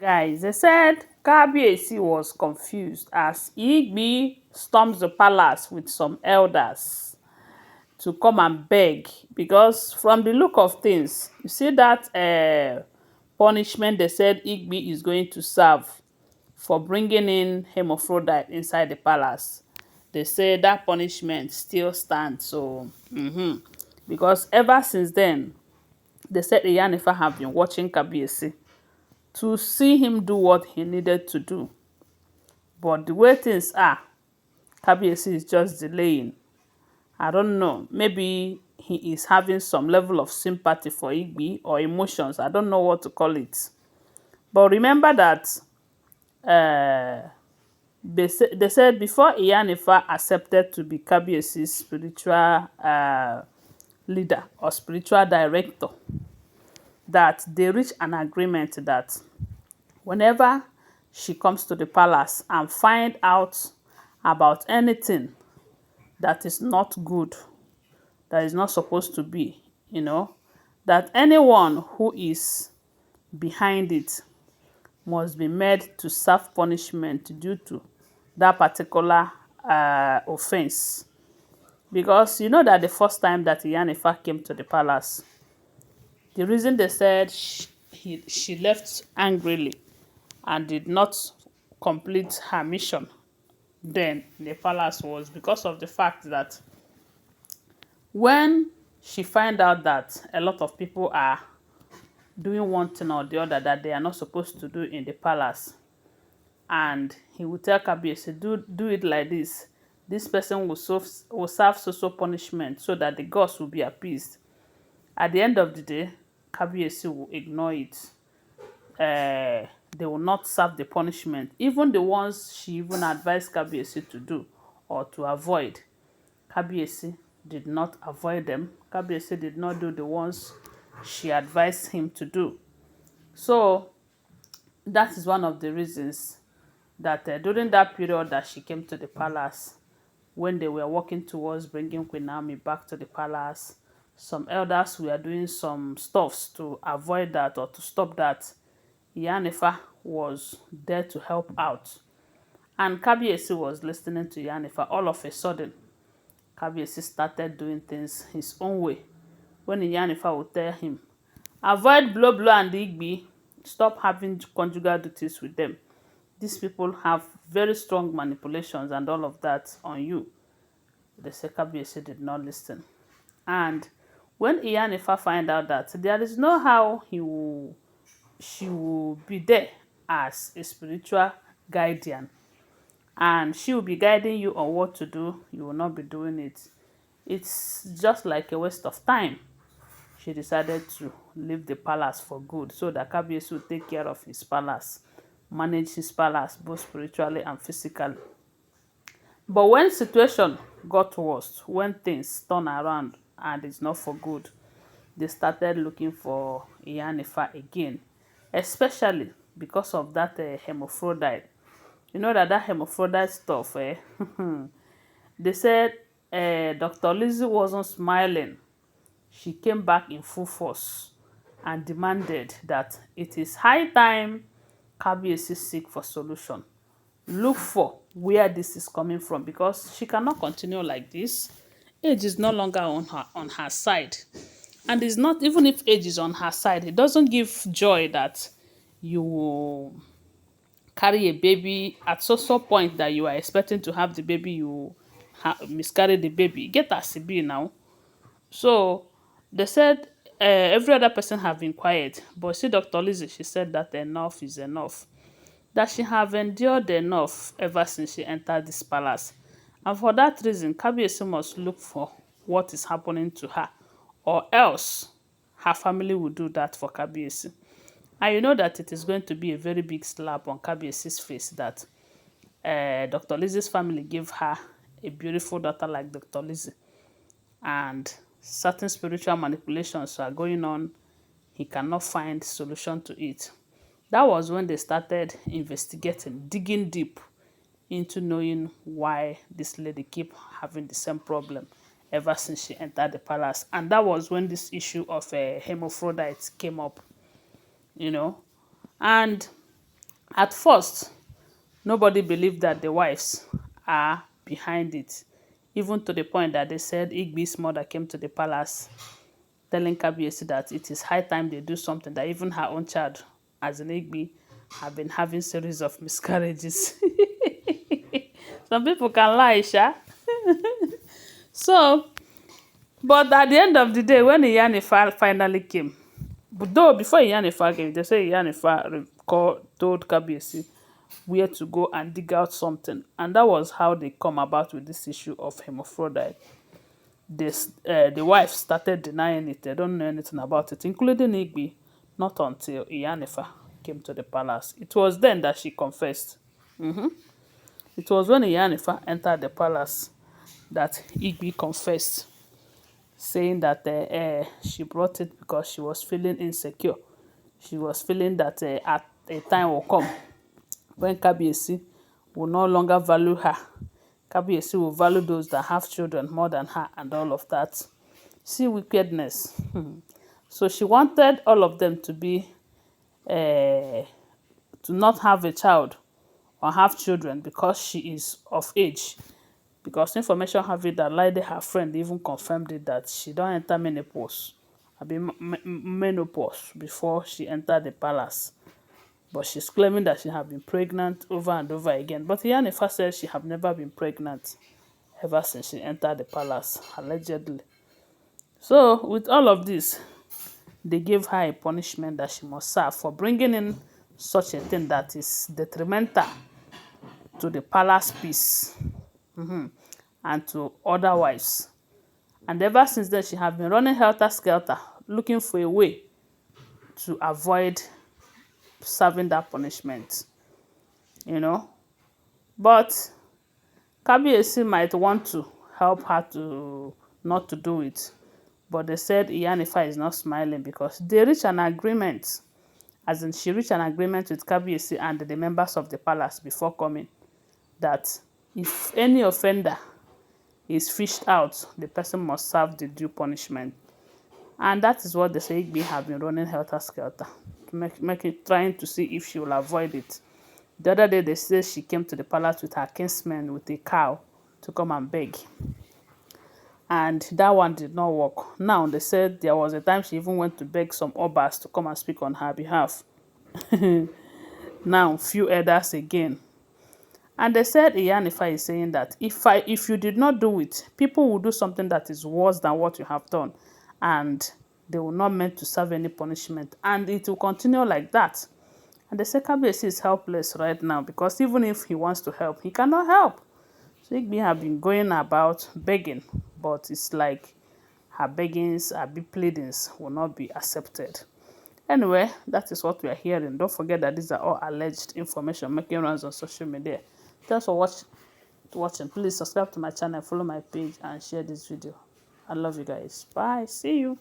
Guys, they said Kabiyesi was confused as Igbi storms the palace with some elders to come and beg because from the look of things, you see that punishment they said Igbi is going to serve for bringing in Hermaphrodite inside the palace. They say that punishment still stands. So, because ever since then, they said Iyanifa have been watching Kabiyesi to see him do what he needed to do. But the way things are, Kabiyesi is just delaying. I don't know. Maybe he is having some level of sympathy for Igbi or emotions. I don't know what to call it. But remember that they said before Iyanifa accepted to be Kabiyesi's spiritual leader or spiritual director, that they reached an agreement that whenever she comes to the palace and find out about anything that is not good, that is not supposed to be, that anyone who is behind it must be made to serve punishment due to that particular offense. Because you know that the first time that Iyanifa came to the palace, the reason they said she left angrily and did not complete her mission then in the palace was because of the fact that when she find out that a lot of people are doing one thing or the other that they are not supposed to do in the palace, and he will tell Kabiyesi, do it like this person will serve so punishment so that the gods will be appeased. At the end of the day, Kabiyesi will ignore it. They will not serve the punishment, even the ones she even advised Kabiyesi to do or to avoid. Kabiyesi did not avoid them. Kabiyesi did not do the ones she advised him to do. So that is one of the reasons that during that period that she came to the palace, when they were working towards bringing Queen Naomi back to the palace, some elders were doing some stuffs to avoid that or to stop that. Iyanifa was there to help out. And Kabiyesi was listening to Iyanifa. All of a sudden, Kabiyesi started doing things his own way. When Iyanifa would tell him, avoid blow and Igbi, stop having conjugal duties with them. These people have very strong manipulations and all of that on you. The Kabiyesi did not listen. And when Iyanifa find out that there is no how she will be there as a spiritual guardian and she will be guiding you on what to do, you will not be doing it. It's just like a waste of time. She decided to leave the palace for good so that Kabiyesi will take care of his palace, manage his palace both spiritually and physically. But when situation got worse, when things turn around and it's not for good, they started looking for Iyanifa again, especially because of that hermaphrodite. You know that hermaphrodite stuff, they said Dr. Lizzie wasn't smiling. She came back in full force and demanded that it is high time Kabiyesi seek for solution. Look for where this is coming from because she cannot continue like this. Age is no longer on her side. And it's not, even if age is on her side, it doesn't give joy that you will carry a baby at so point that you are expecting to have the baby, you miscarry the baby. Get as it be now. So they said every other person have been quiet, but see Dr. Lizzie, she said that enough is enough. That she have endured enough ever since she entered this palace. And for that reason, Kabiyesi must look for what is happening to her, or else her family will do that for Kabiyesi. And you know that it is going to be a very big slap on Kabiyesi's face that Dr. Lizzie's family gave her a beautiful daughter like Dr. Lizzie. And certain spiritual manipulations are going on. He cannot find solution to it. That was when they started investigating, digging deep into knowing why this lady keep having the same problem ever since she entered the palace. And that was when this issue of hermaphrodite came up, And At first, nobody believed that the wives are behind it, even to the point that they said Igbi's mother came to the palace telling Kabiyesi that it is high time they do something, that even her own child, as in Igbi, have been having series of miscarriages. Some people can lie, sha. So, but at the end of the day, when Iyanifa finally came, but though before Iyanifa came, they say Iyanifa told Kabiyesi where to go and dig out something. And that was how they come about with this issue of hermaphrodite. The wife started denying it. They don't know anything about it, including Igbi, not until Iyanifa came to the palace. It was then that she confessed. It was when Iyanifa entered the palace that Igbi confessed, saying that she brought it because she was feeling insecure. She was feeling that at a time will come when Kabiyesi will no longer value her. Kabiyesi will value those that have children more than her and all of that. See wickedness. So she wanted all of them to be, to not have a child or have children because she is of age. Because information have it that Lady, her friend, even confirmed it that she don't enter menopause. Menopause before she entered the palace. But she's claiming that she have been pregnant over and over again. But Iyanifa says she have never been pregnant ever since she entered the palace, allegedly. So, with all of this, they gave her a punishment that she must serve for bringing in such a thing that is detrimental to the palace peace and to other wives. And ever since then, she has been running helter-skelter, looking for a way to avoid serving that punishment, you know. But Kabiyesi might want to help her to not to do it. But they said Iyanifa is not smiling because they reached an agreement, as in she reached an agreement with Kabiyesi and the members of the palace before coming, that if any offender is fished out, the person must serve the due punishment. And that is what they say Igbi have been running helter-skelter, trying to see if she will avoid it. The other day, they say she came to the palace with her kinsmen with a cow to come and beg. And that one did not work. Now, they said there was a time she even went to beg some obas to come and speak on her behalf. Now, few elders again. And they said Iyanifa is saying that if you did not do it, people will do something that is worse than what you have done. And they will not meant to serve any punishment. And it will continue like that. And the Kabiyesi is helpless right now because even if he wants to help, he cannot help. So Igbi have been going about begging, but it's like her beggings, her pleadings will not be accepted. Anyway, that is what we are hearing. Don't forget that these are all alleged information making rounds on social media. Thanks for watching. Please subscribe to my channel, follow my page, and share this video. I love you guys. Bye. See you.